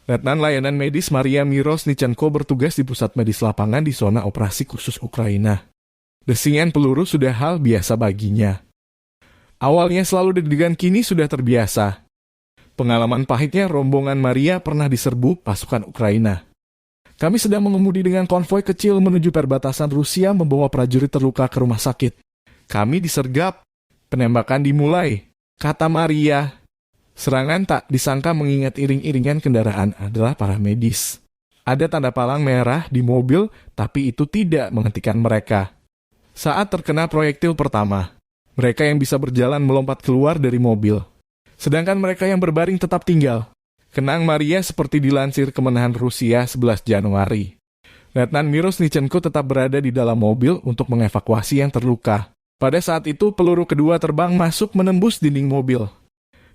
Letnan Layanan Medis Maria Mirosnichenko bertugas di pusat medis lapangan di zona operasi khusus Ukraina. Desingan peluru sudah hal biasa baginya. Awalnya selalu deg-degan, kini sudah terbiasa. Pengalaman pahitnya, rombongan Maria pernah diserbu pasukan Ukraina. Kami sedang mengemudi dengan konvoi kecil menuju perbatasan Rusia membawa prajurit terluka ke rumah sakit. Kami disergap. Penembakan dimulai, kata Maria. Serangan tak disangka mengingat iring-iringan kendaraan adalah para medis. Ada tanda palang merah di mobil, tapi itu tidak menghentikan mereka. Saat terkena proyektil pertama, mereka yang bisa berjalan melompat keluar dari mobil. Sedangkan mereka yang berbaring tetap tinggal. Kenang Maria seperti dilansir kemenahan Rusia 11 Januari. Letnan Mirosnichenko tetap berada di dalam mobil untuk mengevakuasi yang terluka. Pada saat itu, peluru kedua terbang masuk menembus dinding mobil.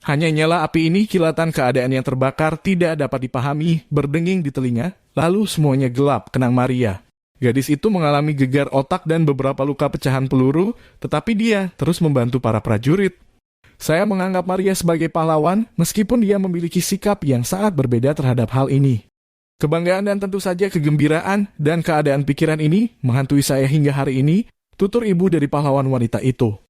Hanya nyala api ini, kilatan keadaan yang terbakar tidak dapat dipahami, berdenging di telinga, lalu semuanya gelap, kenang Maria. Gadis itu mengalami gegar otak dan beberapa luka pecahan peluru, tetapi dia terus membantu para prajurit. Saya menganggap Maria sebagai pahlawan, meskipun dia memiliki sikap yang sangat berbeda terhadap hal ini. Kebanggaan dan tentu saja kegembiraan dan keadaan pikiran ini menghantui saya hingga hari ini, tutur ibu dari pahlawan wanita itu.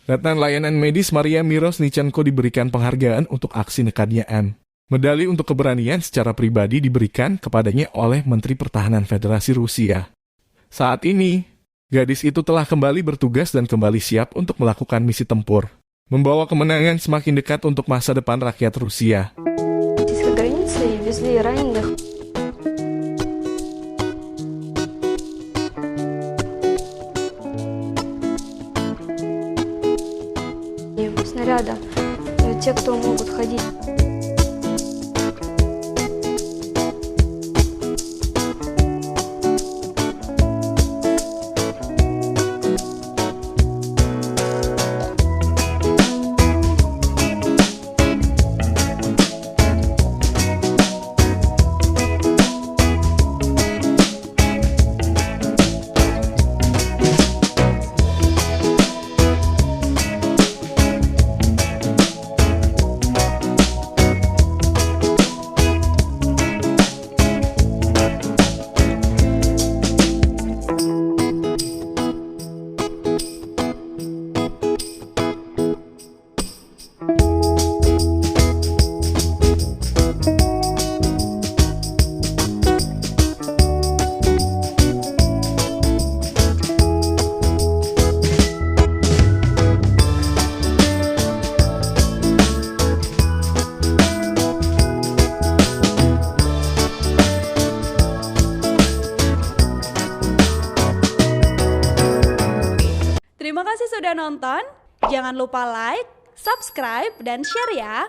Letnan Layanan Medis Maria Mirosnichenko diberikan penghargaan untuk aksi nekatnya M. Medali untuk keberanian secara pribadi diberikan kepadanya oleh Menteri Pertahanan Federasi Rusia. Saat ini, gadis itu telah kembali bertugas dan kembali siap untuk melakukan misi tempur, membawa kemenangan semakin dekat untuk masa depan rakyat Rusia. Снаряда, те, кто могут ходить. Terima kasih sudah nonton. Jangan lupa like, subscribe, dan share ya.